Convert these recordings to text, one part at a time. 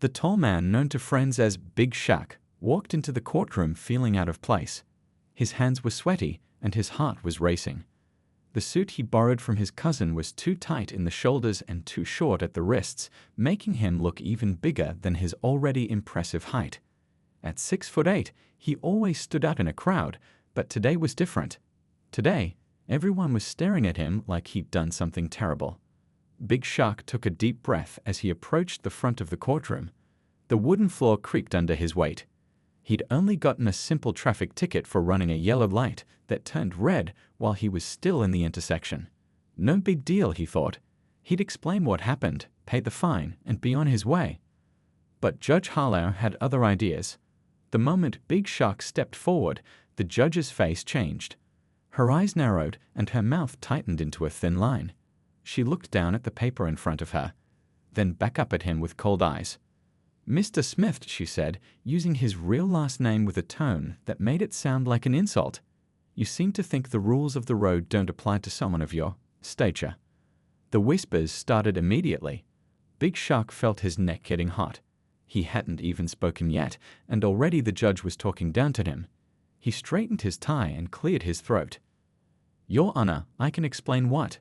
The tall man, known to friends as Big Shaq, walked into the courtroom feeling out of place. His hands were sweaty and his heart was racing. The suit he borrowed from his cousin was too tight in the shoulders and too short at the wrists, making him look even bigger than his already impressive height. At 6'8", he always stood out in a crowd, but today was different. Today, everyone was staring at him like he'd done something terrible. Big Shaq took a deep breath as he approached the front of the courtroom. The wooden floor creaked under his weight. He'd only gotten a simple traffic ticket for running a yellow light that turned red while he was still in the intersection. No big deal, he thought. He'd explain what happened, pay the fine, and be on his way. But Judge Harlow had other ideas. The moment Big Shaq stepped forward, the judge's face changed. Her eyes narrowed and her mouth tightened into a thin line. She looked down at the paper in front of her, then back up at him with cold eyes. "Mr. Smith," she said, using his real last name with a tone that made it sound like an insult, "you seem to think the rules of the road don't apply to someone of your stature." The whispers started immediately. Big Shaq felt his neck getting hot. He hadn't even spoken yet, and already the judge was talking down to him. He straightened his tie and cleared his throat. "Your Honor, I can explain what?"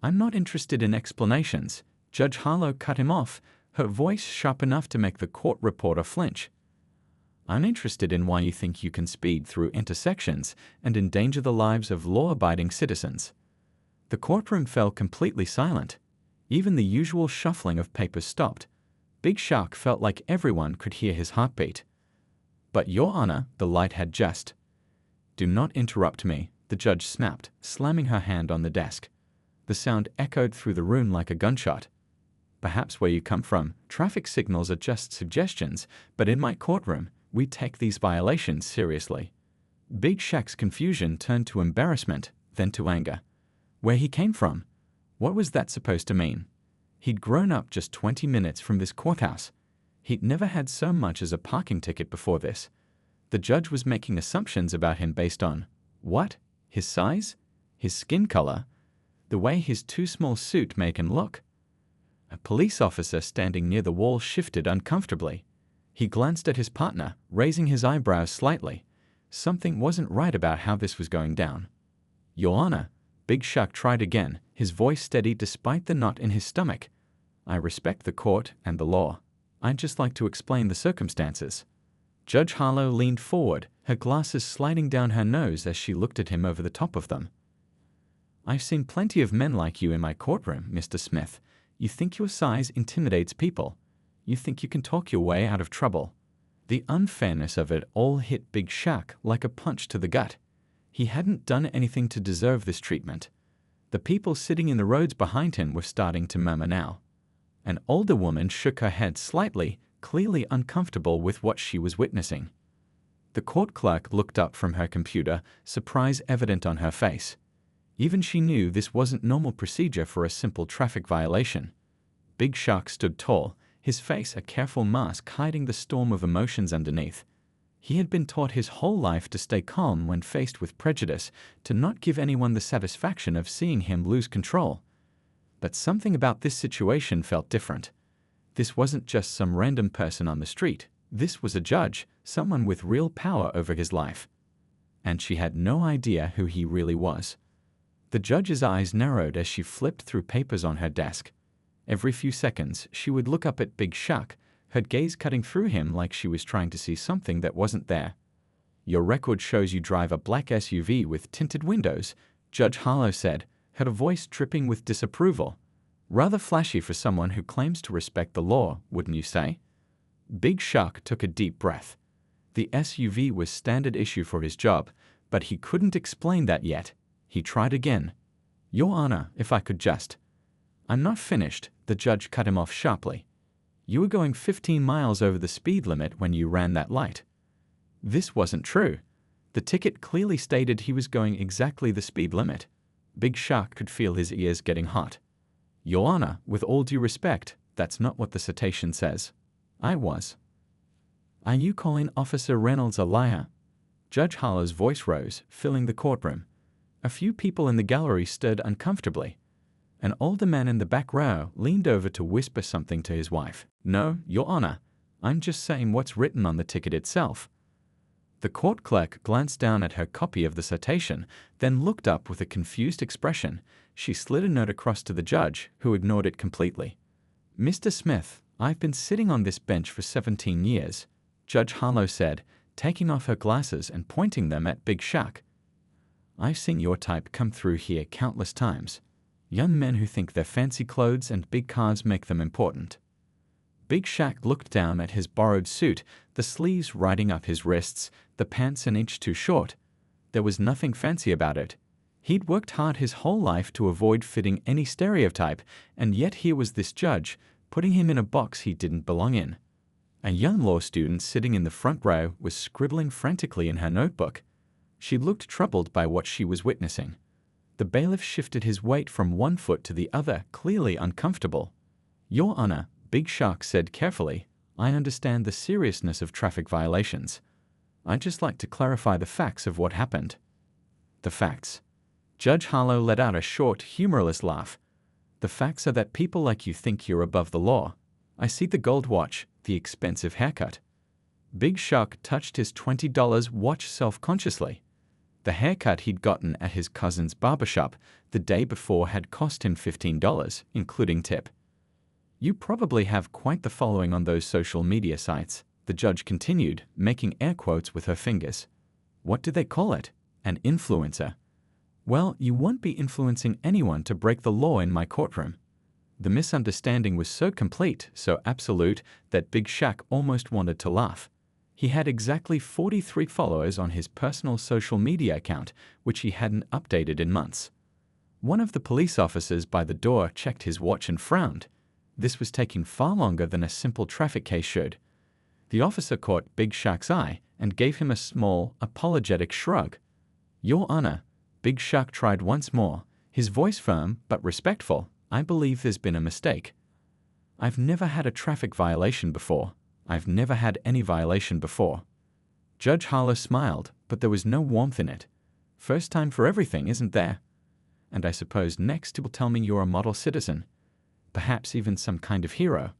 "I'm not interested in explanations." Judge Harlow cut him off, her voice sharp enough to make the court reporter flinch. "I'm interested in why you think you can speed through intersections and endanger the lives of law-abiding citizens." The courtroom fell completely silent. Even the usual shuffling of papers stopped. Big Shaq felt like everyone could hear his heartbeat. "But, Your Honor," the light had just. "Do not interrupt me," the judge snapped, slamming her hand on the desk. The sound echoed through the room like a gunshot. "Perhaps where you come from, traffic signals are just suggestions, but in my courtroom, we take these violations seriously." Big Shaq's confusion turned to embarrassment, then to anger. Where he came from? What was that supposed to mean? He'd grown up just 20 minutes from this courthouse. He'd never had so much as a parking ticket before this. The judge was making assumptions about him based on what? His size? His skin color? The way his too small suit made him look? A police officer standing near the wall shifted uncomfortably. He glanced at his partner, raising his eyebrows slightly. Something wasn't right about how this was going down. "Your Honor," Big Shaq tried again, his voice steady despite the knot in his stomach. "I respect the court and the law. I'd just like to explain the circumstances." Judge Harlow leaned forward, her glasses sliding down her nose as she looked at him over the top of them. "I've seen plenty of men like you in my courtroom, Mr. Smith. You think your size intimidates people. You think you can talk your way out of trouble." The unfairness of it all hit Big Shaq like a punch to the gut. He hadn't done anything to deserve this treatment. The people sitting in the roads behind him were starting to murmur now. An older woman shook her head slightly, clearly uncomfortable with what she was witnessing. The court clerk looked up from her computer, surprise evident on her face. Even she knew this wasn't normal procedure for a simple traffic violation. Big Shaq stood tall, his face a careful mask hiding the storm of emotions underneath. He had been taught his whole life to stay calm when faced with prejudice, to not give anyone the satisfaction of seeing him lose control. But something about this situation felt different. This wasn't just some random person on the street. This was a judge, someone with real power over his life. And she had no idea who he really was. The judge's eyes narrowed as she flipped through papers on her desk. Every few seconds, she would look up at Big Shaq, her gaze cutting through him like she was trying to see something that wasn't there. "Your record shows you drive a black SUV with tinted windows," Judge Harlow said, her voice dripping with disapproval. "Rather flashy for someone who claims to respect the law, wouldn't you say?" Big Shaq took a deep breath. The SUV was standard issue for his job, but he couldn't explain that yet. He tried again. "Your Honor, if I could just—" "I'm not finished," the judge cut him off sharply. "You were going 15 miles over the speed limit when you ran that light." This wasn't true. The ticket clearly stated he was going exactly the speed limit. Big Shaq could feel his ears getting hot. "Your Honor, with all due respect, that's not what the citation says." "I was." "Are you calling Officer Reynolds a liar?" Judge Harlow's voice rose, filling the courtroom. A few people in the gallery stirred uncomfortably. An older man in the back row leaned over to whisper something to his wife. "No, Your Honor. I'm just saying what's written on the ticket itself." The court clerk glanced down at her copy of the citation, then looked up with a confused expression. She slid a note across to the judge, who ignored it completely. "Mr. Smith, I've been sitting on this bench for 17 years, Judge Harlow said, taking off her glasses and pointing them at Big Shaq. "I've seen your type come through here countless times. Young men who think their fancy clothes and big cars make them important." Big Shaq looked down at his borrowed suit, the sleeves riding up his wrists, the pants an inch too short. There was nothing fancy about it. He'd worked hard his whole life to avoid fitting any stereotype, and yet here was this judge, putting him in a box he didn't belong in. A young law student sitting in the front row was scribbling frantically in her notebook. She looked troubled by what she was witnessing. The bailiff shifted his weight from one foot to the other, clearly uncomfortable. "Your Honor," Big Shaq said carefully, "I understand the seriousness of traffic violations. I'd just like to clarify the facts of what happened." "The facts?" Judge Harlow let out a short, humorless laugh. "The facts are that people like you think you're above the law. I see the gold watch, the expensive haircut." Big Shaq touched his $20 watch self-consciously. The haircut he'd gotten at his cousin's barbershop the day before had cost him $15, including tip. "You probably have quite the following on those social media sites," the judge continued, making air quotes with her fingers. "What do they call it? An influencer. Well, you won't be influencing anyone to break the law in my courtroom." The misunderstanding was so complete, so absolute, that Big Shaq almost wanted to laugh. He had exactly 43 followers on his personal social media account, which he hadn't updated in months. One of the police officers by the door checked his watch and frowned. This was taking far longer than a simple traffic case should. The officer caught Big Shaq's eye and gave him a small, apologetic shrug. "Your Honor," Big Shaq tried once more, his voice firm but respectful. "I believe there's been a mistake. I've never had a traffic violation before. I've never had any violation before." Judge Harlow smiled, but there was no warmth in it. "First time for everything, isn't there? And I suppose next you will tell me you're a model citizen. Perhaps even some kind of hero."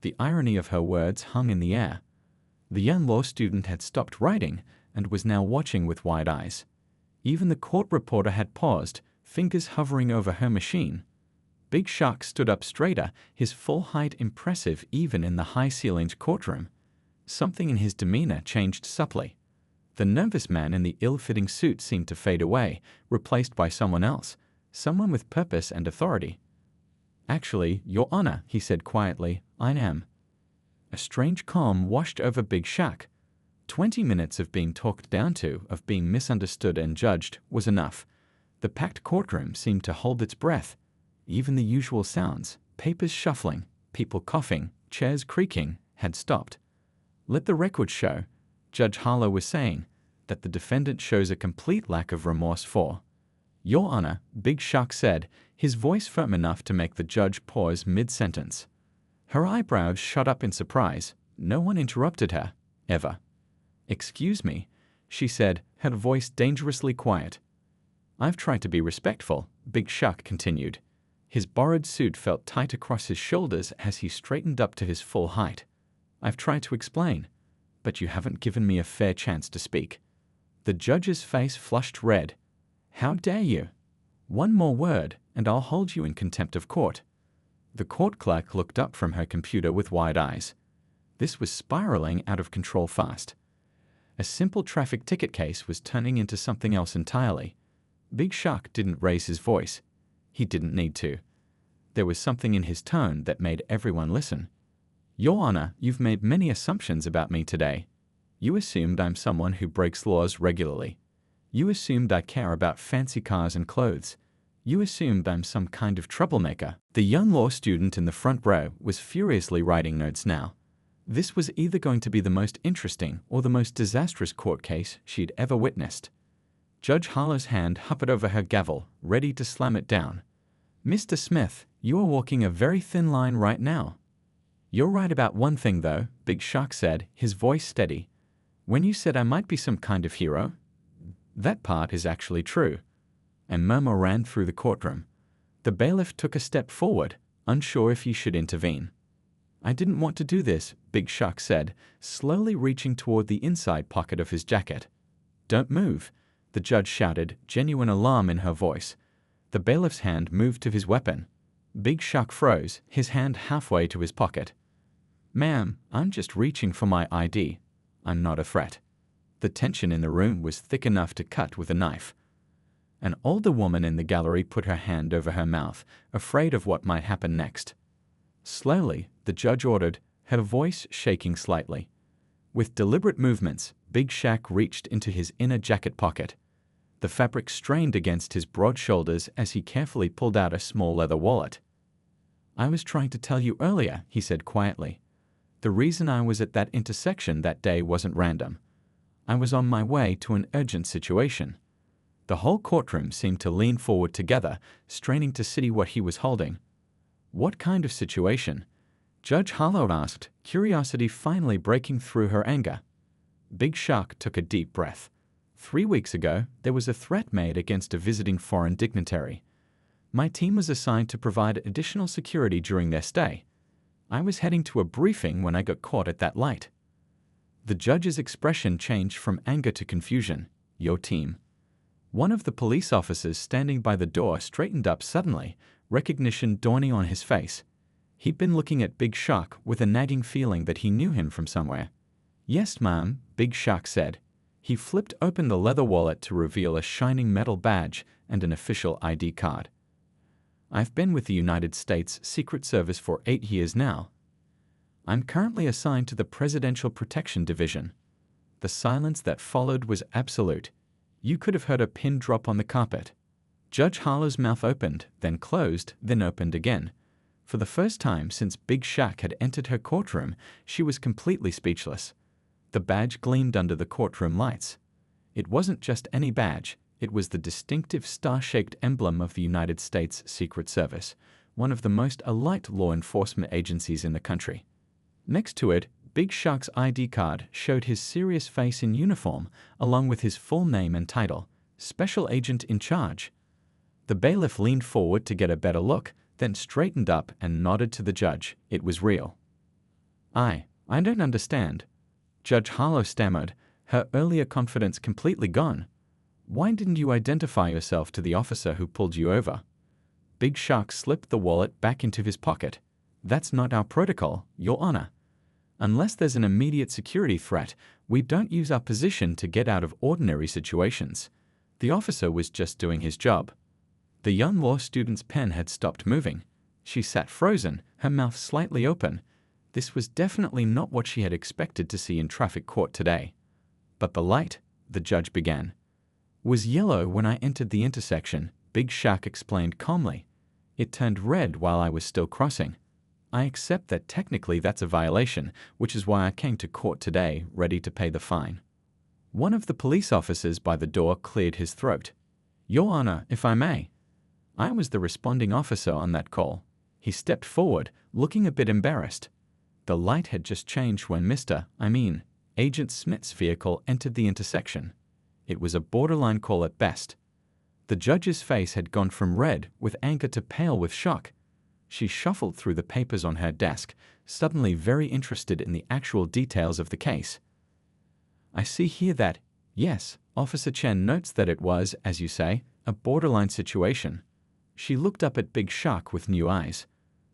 The irony of her words hung in the air. The young law student had stopped writing and was now watching with wide eyes. Even the court reporter had paused, fingers hovering over her machine. Big Shaq stood up straighter, his full height impressive even in the high-ceilinged courtroom. Something in his demeanor changed subtly. The nervous man in the ill-fitting suit seemed to fade away, replaced by someone else, someone with purpose and authority. "Actually, Your Honor," he said quietly, "I am." A strange calm washed over Big Shaq. 20 minutes of being talked down to, of being misunderstood and judged, was enough. The packed courtroom seemed to hold its breath. Even the usual sounds, papers shuffling, people coughing, chairs creaking, had stopped. "Let the record show," Judge Harlow was saying, "that the defendant shows a complete lack of remorse for." "Your Honor," Big Shaq said, his voice firm enough to make the judge pause mid-sentence. Her eyebrows shot up in surprise. No one interrupted her, ever. "Excuse me," she said, her voice dangerously quiet. "I've tried to be respectful," Big Shaq continued. His borrowed suit felt tight across his shoulders as he straightened up to his full height. "I've tried to explain, but you haven't given me a fair chance to speak." The judge's face flushed red. "How dare you? One more word, and I'll hold you in contempt of court." The court clerk looked up from her computer with wide eyes. This was spiraling out of control fast. A simple traffic ticket case was turning into something else entirely. Big Shaq didn't raise his voice. He didn't need to. There was something in his tone that made everyone listen. "Your Honor, you've made many assumptions about me today. You assumed I'm someone who breaks laws regularly. You assumed I care about fancy cars and clothes. You assumed I'm some kind of troublemaker." The young law student in the front row was furiously writing notes now. This was either going to be the most interesting or the most disastrous court case she'd ever witnessed. Judge Harlow's hand hovered over her gavel, ready to slam it down. "Mr. Smith, you are walking a very thin line right now." "You're right about one thing, though," Big Shaq said, his voice steady. "When you said I might be some kind of hero, that part is actually true." A murmur ran through the courtroom. The bailiff took a step forward, unsure if he should intervene. I didn't want to do this, Big Shaq said, slowly reaching toward the inside pocket of his jacket. Don't move, the judge shouted, genuine alarm in her voice. The bailiff's hand moved to his weapon. Big Shaq froze, his hand halfway to his pocket. Ma'am, I'm just reaching for my ID. I'm not a threat. The tension in the room was thick enough to cut with a knife. An older woman in the gallery put her hand over her mouth, afraid of what might happen next. Slowly, the judge ordered, her voice shaking slightly. With deliberate movements, Big Shaq reached into his inner jacket pocket. The fabric strained against his broad shoulders as he carefully pulled out a small leather wallet. I was trying to tell you earlier, he said quietly. The reason I was at that intersection that day wasn't random. I was on my way to an urgent situation. The whole courtroom seemed to lean forward together, straining to see what he was holding. What kind of situation? Judge Harlow asked, curiosity finally breaking through her anger. Big Shaq took a deep breath. 3 weeks ago, there was a threat made against a visiting foreign dignitary. My team was assigned to provide additional security during their stay. I was heading to a briefing when I got caught at that light. The judge's expression changed from anger to confusion. Your team. One of the police officers standing by the door straightened up suddenly, recognition dawning on his face. He'd been looking at Big Shaq with a nagging feeling that he knew him from somewhere. Yes, ma'am, Big Shaq said. He flipped open the leather wallet to reveal a shining metal badge and an official ID card. I've been with the United States Secret Service for 8 years now. I'm currently assigned to the Presidential Protection Division. The silence that followed was absolute. You could have heard a pin drop on the carpet. Judge Harlow's mouth opened, then closed, then opened again. For the first time since Big Shaq had entered her courtroom, she was completely speechless. The badge gleamed under the courtroom lights. It wasn't just any badge. It was the distinctive star-shaped emblem of the United States Secret Service, one of the most elite law enforcement agencies in the country. Next to it, Big Shaq's ID card showed his serious face in uniform, along with his full name and title, Special Agent in Charge. The bailiff leaned forward to get a better look, then straightened up and nodded to the judge. It was real. I don't understand. Judge Harlow stammered, her earlier confidence completely gone. Why didn't you identify yourself to the officer who pulled you over? Big Shaq slipped the wallet back into his pocket. That's not our protocol, Your Honor. Unless there's an immediate security threat, we don't use our position to get out of ordinary situations. The officer was just doing his job. The young law student's pen had stopped moving. She sat frozen, her mouth slightly open. This was definitely not what she had expected to see in traffic court today. But the light, the judge began, was yellow when I entered the intersection, Big Shaq explained calmly. It turned red while I was still crossing. I accept that technically that's a violation, which is why I came to court today, ready to pay the fine. One of the police officers by the door cleared his throat. Your Honor, if I may. I was the responding officer on that call. He stepped forward, looking a bit embarrassed. The light had just changed when Agent Smith's vehicle entered the intersection. It was a borderline call at best. The judge's face had gone from red with anger to pale with shock. She shuffled through the papers on her desk, suddenly very interested in the actual details of the case. I see here that, yes, Officer Chen notes that it was, as you say, a borderline situation. She looked up at Big Shaq with new eyes.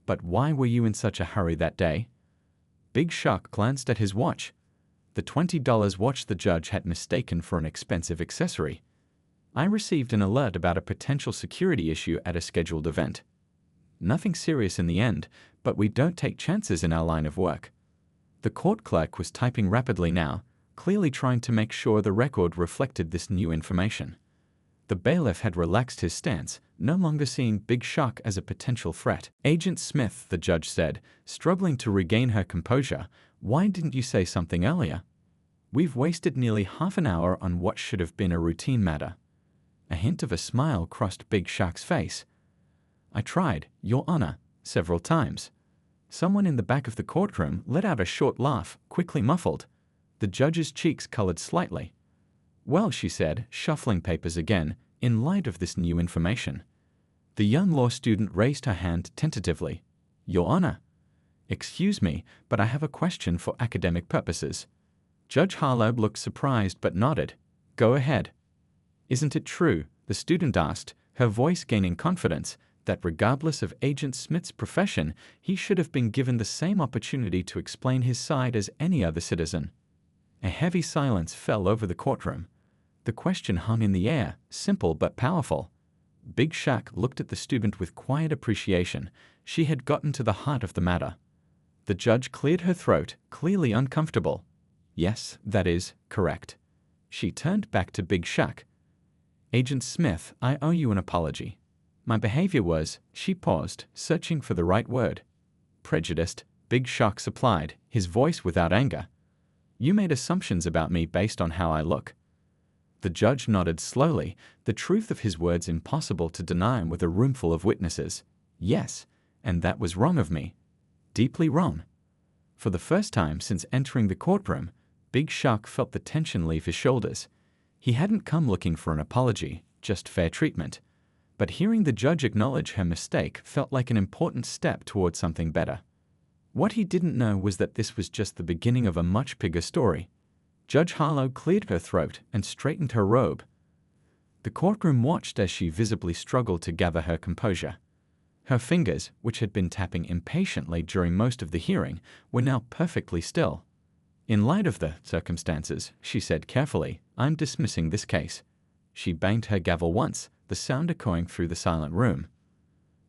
But why were you in such a hurry that day? Big Shaq glanced at his watch. The $20 watch the judge had mistaken for an expensive accessory. I received an alert about a potential security issue at a scheduled event. Nothing serious in the end, but we don't take chances in our line of work. The court clerk was typing rapidly now, clearly trying to make sure the record reflected this new information. The bailiff had relaxed his stance, no longer seeing Big Shaq as a potential threat. Agent Smith, the judge said, struggling to regain her composure, why didn't you say something earlier? We've wasted nearly half an hour on what should have been a routine matter. A hint of a smile crossed Big Shaq's face. I tried, Your Honor, several times. Someone in the back of the courtroom let out a short laugh, quickly muffled. The judge's cheeks colored slightly. Well, she said, shuffling papers again, in light of this new information. The young law student raised her hand tentatively. Your Honor. Excuse me, but I have a question for academic purposes. Judge Harlow looked surprised but nodded. Go ahead. Isn't it true, the student asked, her voice gaining confidence, that regardless of Agent Smith's profession, he should have been given the same opportunity to explain his side as any other citizen? A heavy silence fell over the courtroom. The question hung in the air, simple but powerful. Big Shaq looked at the student with quiet appreciation. She had gotten to the heart of the matter. The judge cleared her throat, clearly uncomfortable. Yes, that is correct. She turned back to Big Shaq. Agent Smith, I owe you an apology. My behavior was, she paused, searching for the right word. Prejudiced, Big Shaq supplied, his voice without anger. You made assumptions about me based on how I look. The judge nodded slowly, the truth of his words impossible to deny with a roomful of witnesses. Yes, and that was wrong of me. Deeply wrong. For the first time since entering the courtroom, Big Shaq felt the tension leave his shoulders. He hadn't come looking for an apology, just fair treatment. But hearing the judge acknowledge her mistake felt like an important step toward something better. What he didn't know was that this was just the beginning of a much bigger story. Judge Harlow cleared her throat and straightened her robe. The courtroom watched as she visibly struggled to gather her composure. Her fingers, which had been tapping impatiently during most of the hearing, were now perfectly still. In light of the circumstances, she said carefully, I'm dismissing this case. She banged her gavel once, the sound echoing through the silent room.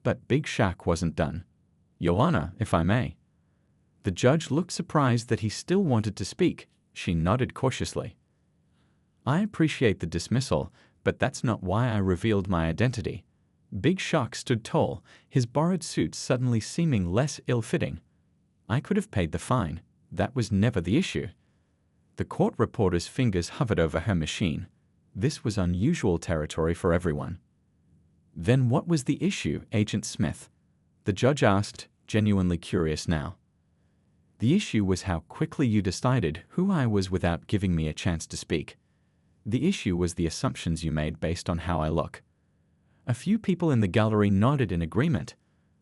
But Big Shaq wasn't done. Your Honor, if I may. The judge looked surprised that he still wanted to speak. She nodded cautiously. I appreciate the dismissal, but that's not why I revealed my identity. Big Shaq stood tall, his borrowed suit suddenly seeming less ill-fitting. I could have paid the fine. That was never the issue. The court reporter's fingers hovered over her machine. This was unusual territory for everyone. Then what was the issue, Agent Smith? The judge asked, genuinely curious now. The issue was how quickly you decided who I was without giving me a chance to speak. The issue was the assumptions you made based on how I look. A few people in the gallery nodded in agreement.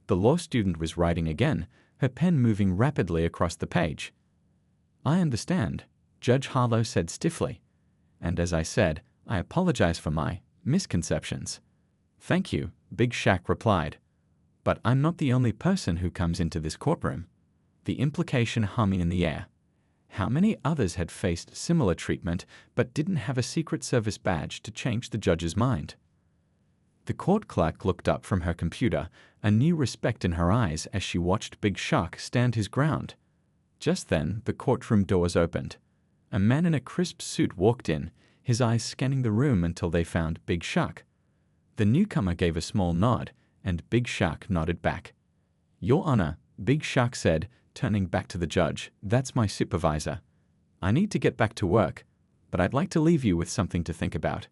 The law student was writing again, her pen moving rapidly across the page. I understand, Judge Harlow said stiffly. And as I said, I apologize for my misconceptions. Thank you, Big Shaq replied. But I'm not the only person who comes into this courtroom. The implication humming in the air. How many others had faced similar treatment but didn't have a Secret Service badge to change the judge's mind? The court clerk looked up from her computer, a new respect in her eyes as she watched Big Shaq stand his ground. Just then, the courtroom doors opened. A man in a crisp suit walked in, his eyes scanning the room until they found Big Shaq. The newcomer gave a small nod, and Big Shaq nodded back. Your Honor, Big Shaq said, turning back to the judge, that's my supervisor. I need to get back to work, but I'd like to leave you with something to think about.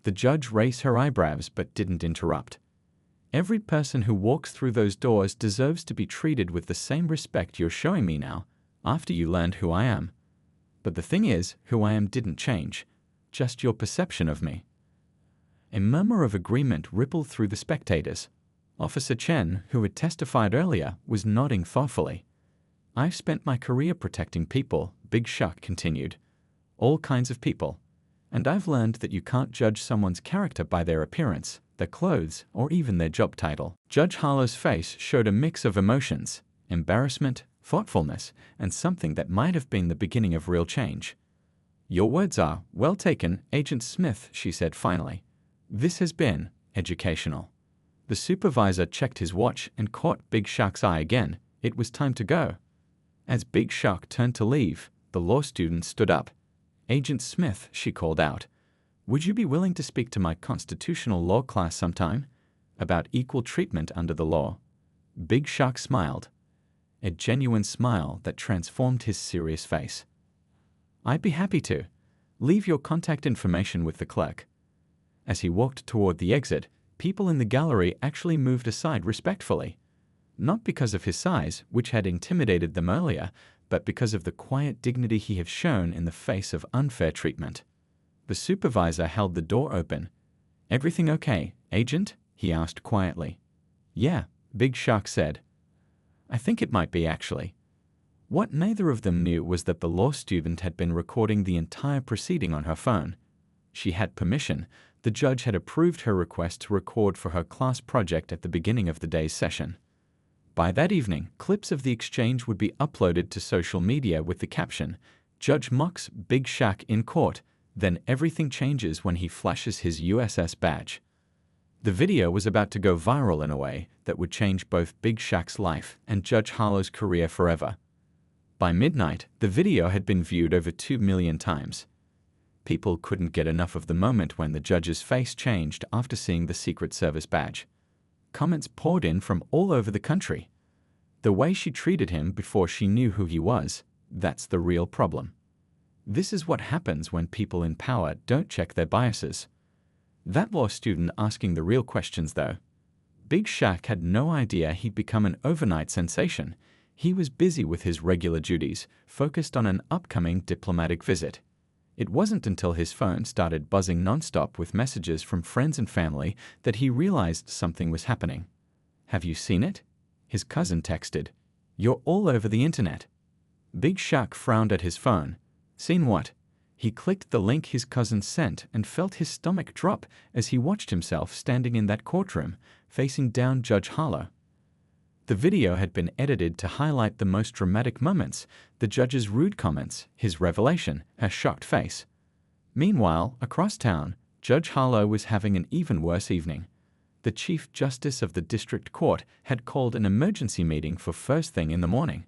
The judge raised her eyebrows but didn't interrupt. Every person who walks through those doors deserves to be treated with the same respect you're showing me now, after you learned who I am. But the thing is, who I am didn't change, just your perception of me. A murmur of agreement rippled through the spectators. Officer Chen, who had testified earlier, was nodding thoughtfully. I've spent my career protecting people, Big Shaq continued. All kinds of people. And I've learned that you can't judge someone's character by their appearance, their clothes, or even their job title. Judge Harlow's face showed a mix of emotions, embarrassment, thoughtfulness, and something that might have been the beginning of real change. Your words are well taken, Agent Smith, she said finally. This has been educational. The supervisor checked his watch and caught Big Shaq's eye again. It was time to go. As Big Shaq turned to leave, the law student stood up. Agent Smith, she called out, would you be willing to speak to my constitutional law class sometime? About equal treatment under the law. Big Shaq smiled. A genuine smile that transformed his serious face. I'd be happy to. Leave your contact information with the clerk. As he walked toward the exit, people in the gallery actually moved aside respectfully. Not because of his size, which had intimidated them earlier, but because of the quiet dignity he had shown in the face of unfair treatment. The supervisor held the door open. Everything okay, Agent? he asked quietly. Yeah, Big Shaq said. I think it might be, actually. What neither of them knew was that the law student had been recording the entire proceeding on her phone. She had permission. The judge had approved her request to record for her class project at the beginning of the day's session. By that evening, clips of the exchange would be uploaded to social media with the caption, "Judge mocks Big Shaq in court, then everything changes when he flashes his USS badge." The video was about to go viral in a way that would change both Big Shaq's life and Judge Harlow's career forever. By midnight, the video had been viewed over 2 million times. People couldn't get enough of the moment when the judge's face changed after seeing the Secret Service badge. Comments poured in from all over the country. The way she treated him before she knew who he was, that's the real problem. This is what happens when people in power don't check their biases. That law student asking the real questions, though. Big Shaq had no idea he'd become an overnight sensation. He was busy with his regular duties, focused on an upcoming diplomatic visit. It wasn't until his phone started buzzing nonstop with messages from friends and family that he realized something was happening. Have you seen it? His cousin texted. You're all over the internet. Big Shaq frowned at his phone. Seen what? He clicked the link his cousin sent and felt his stomach drop as he watched himself standing in that courtroom, facing down Judge Harlow. The video had been edited to highlight the most dramatic moments, the judge's rude comments, his revelation, her shocked face. Meanwhile, across town, Judge Harlow was having an even worse evening. The Chief Justice of the District Court had called an emergency meeting for first thing in the morning.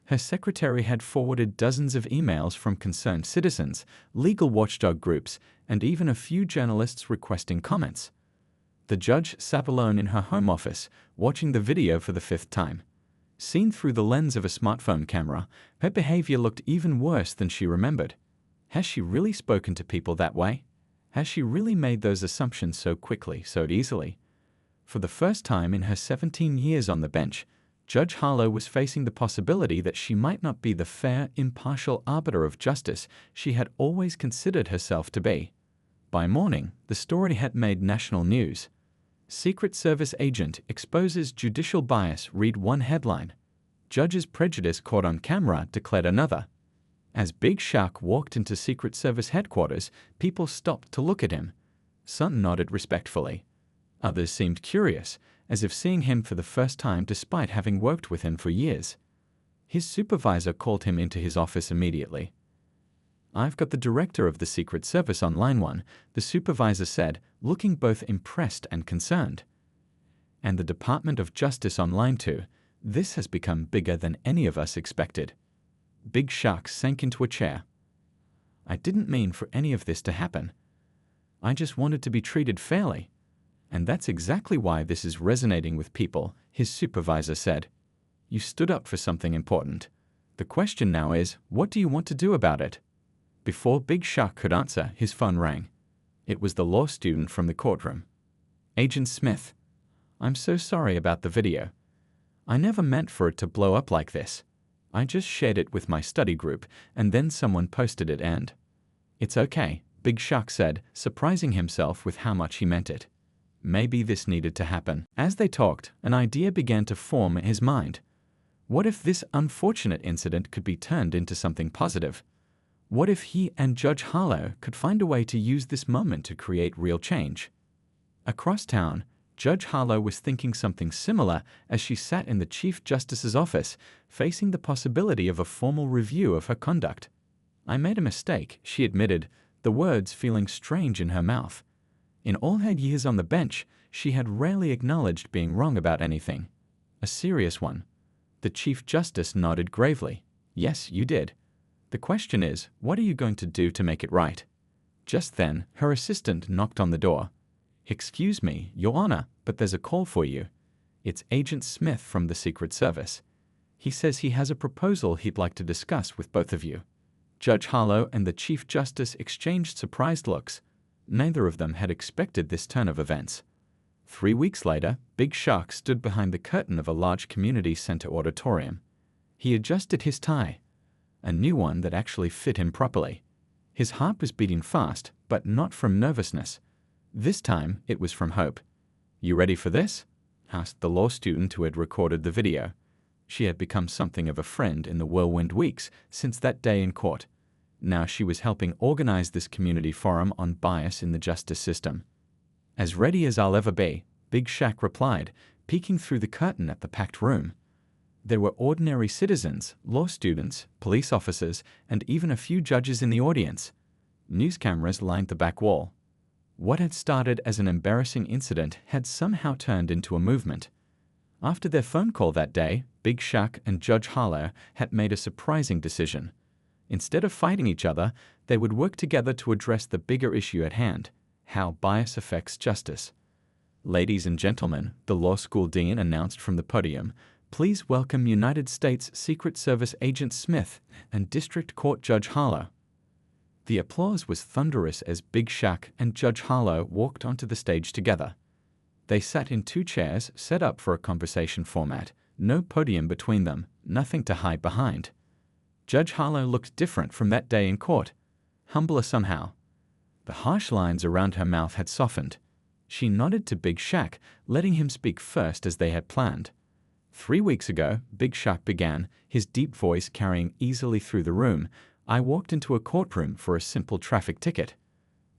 Her secretary had forwarded dozens of emails from concerned citizens, legal watchdog groups, and even a few journalists requesting comments. The judge sat alone in her home office, watching the video for the 5th time. Seen through the lens of a smartphone camera, her behavior looked even worse than she remembered. Has she really spoken to people that way? Has she really made those assumptions so quickly, so easily? For the first time in her 17 years on the bench, Judge Harlow was facing the possibility that she might not be the fair, impartial arbiter of justice she had always considered herself to be. By morning, the story had made national news. Secret Service agent exposes judicial bias, read one headline. Judge's prejudice caught on camera, declared another. As Big Shaq walked into Secret Service headquarters, people stopped to look at him. Some nodded respectfully. Others seemed curious, as if seeing him for the first time despite having worked with him for years. His supervisor called him into his office immediately. I've got the director of the Secret Service on line 1, the supervisor said, looking both impressed and concerned. And the Department of Justice on line 2. This has become bigger than any of us expected. Big Shaq sank into a chair. I didn't mean for any of this to happen. I just wanted to be treated fairly. And that's exactly why this is resonating with people, his supervisor said. You stood up for something important. The question now is, what do you want to do about it? Before Big Shaq could answer, his phone rang. It was the law student from the courtroom. Agent Smith, I'm so sorry about the video. I never meant for it to blow up like this. I just shared it with my study group, and then someone posted it and... It's okay, Big Shaq said, surprising himself with how much he meant it. Maybe this needed to happen. As they talked, an idea began to form in his mind. What if this unfortunate incident could be turned into something positive? What if he and Judge Harlow could find a way to use this moment to create real change? Across town, Judge Harlow was thinking something similar as she sat in the Chief Justice's office, facing the possibility of a formal review of her conduct. I made a mistake, she admitted, the words feeling strange in her mouth. In all her years on the bench, she had rarely acknowledged being wrong about anything. A serious one. The Chief Justice nodded gravely. Yes, you did. The question is, what are you going to do to make it right? Just then, her assistant knocked on the door. Excuse me, Your Honor, but there's a call for you. It's Agent Smith from the Secret Service. He says he has a proposal he'd like to discuss with both of you. Judge Harlow and the Chief Justice exchanged surprised looks. Neither of them had expected this turn of events. 3 weeks later, Big Shaq stood behind the curtain of a large community center auditorium. He adjusted his tie, a new one that actually fit him properly. His heart was beating fast, but not from nervousness. This time, it was from hope. "You ready for this?" asked the law student who had recorded the video. She had become something of a friend in the whirlwind weeks since that day in court. Now she was helping organize this community forum on bias in the justice system. "As ready as I'll ever be," Big Shaq replied, peeking through the curtain at the packed room. There were ordinary citizens, law students, police officers, and even a few judges in the audience. News cameras lined the back wall. What had started as an embarrassing incident had somehow turned into a movement. After their phone call that day, Big Shaq and Judge Harlow had made a surprising decision. Instead of fighting each other, they would work together to address the bigger issue at hand: how bias affects justice. "Ladies and gentlemen," the law school dean announced from the podium, "please welcome United States Secret Service Agent Smith and District Court Judge Harlow." The applause was thunderous as Big Shaq and Judge Harlow walked onto the stage together. They sat in two chairs set up for a conversation format, no podium between them, nothing to hide behind. Judge Harlow looked different from that day in court, humbler somehow. The harsh lines around her mouth had softened. She nodded to Big Shaq, letting him speak first as they had planned. 3 weeks ago, Big Shaq began, his deep voice carrying easily through the room. "I walked into a courtroom for a simple traffic ticket.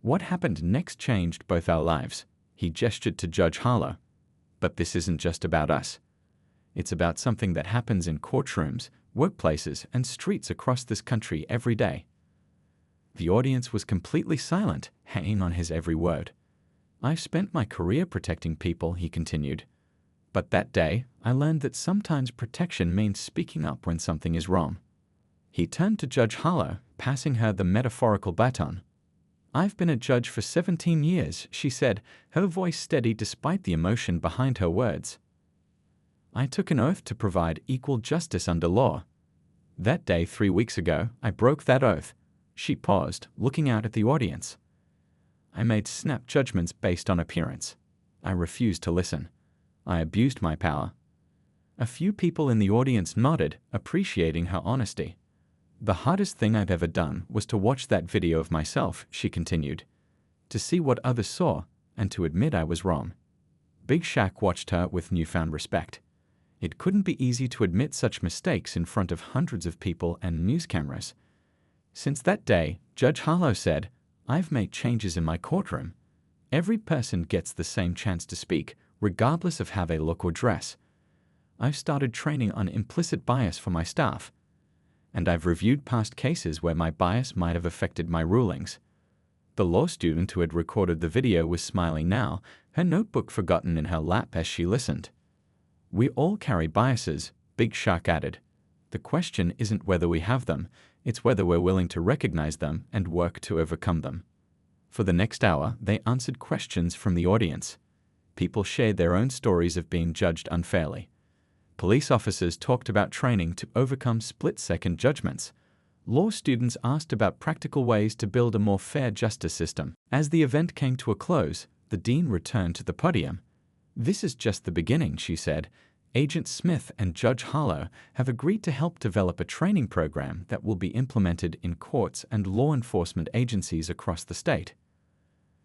What happened next changed both our lives." He gestured to Judge Harlow. "But this isn't just about us. It's about something that happens in courtrooms, workplaces, and streets across this country every day." The audience was completely silent, hanging on his every word. "I've spent my career protecting people," he continued. "But that day, I learned that sometimes protection means speaking up when something is wrong." He turned to Judge Harlow, passing her the metaphorical baton. "I've been a judge for 17 years, she said, her voice steady despite the emotion behind her words. "I took an oath to provide equal justice under law. That day 3 weeks ago, I broke that oath." She paused, looking out at the audience. "I made snap judgments based on appearance. I refused to listen. I abused my power." A few people in the audience nodded, appreciating her honesty. "The hardest thing I've ever done was to watch that video of myself," she continued, "to see what others saw, and to admit I was wrong." Big Shaq watched her with newfound respect. It couldn't be easy to admit such mistakes in front of hundreds of people and news cameras. Since that day, Judge Harlow said, "I've made changes in my courtroom. Every person gets the same chance to speak, regardless of how they look or dress. I've started training on implicit bias for my staff. And I've reviewed past cases where my bias might have affected my rulings." The law student who had recorded the video was smiling now, her notebook forgotten in her lap as she listened. "We all carry biases," Big Shaq added. "The question isn't whether we have them, it's whether we're willing to recognize them and work to overcome them." For the next hour, they answered questions from the audience. People shared their own stories of being judged unfairly. Police officers talked about training to overcome split-second judgments. Law students asked about practical ways to build a more fair justice system. As the event came to a close, the dean returned to the podium. "This is just the beginning," she said. "Agent Smith and Judge Harlow have agreed to help develop a training program that will be implemented in courts and law enforcement agencies across the state."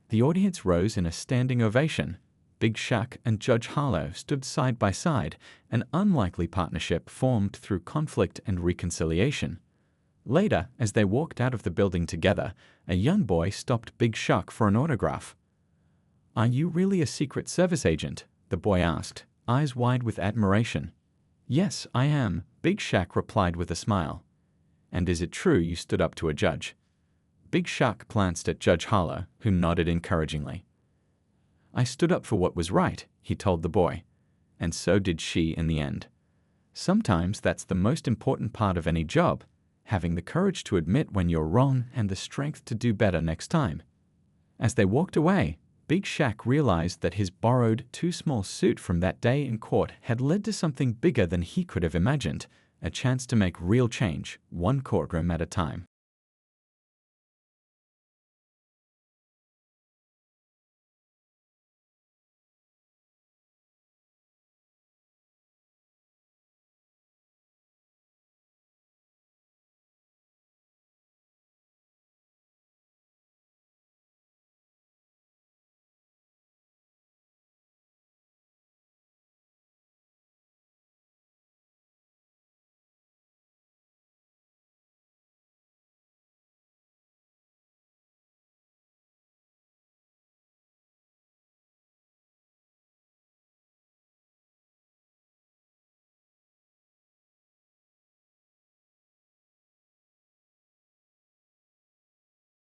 The audience rose in a standing ovation. Big Shaq and Judge Harlow stood side by side, an unlikely partnership formed through conflict and reconciliation. Later, as they walked out of the building together, a young boy stopped Big Shaq for an autograph. "Are you really a Secret Service agent?" the boy asked, eyes wide with admiration. "Yes, I am," Big Shaq replied with a smile. "And is it true you stood up to a judge?" Big Shaq glanced at Judge Harlow, who nodded encouragingly. "I stood up for what was right," he told the boy. And so did she in the end. Sometimes that's the most important part of any job, having the courage to admit when you're wrong and the strength to do better next time. As they walked away, Big Shaq realized that his borrowed, too small suit from that day in court had led to something bigger than he could have imagined, a chance to make real change, one courtroom at a time.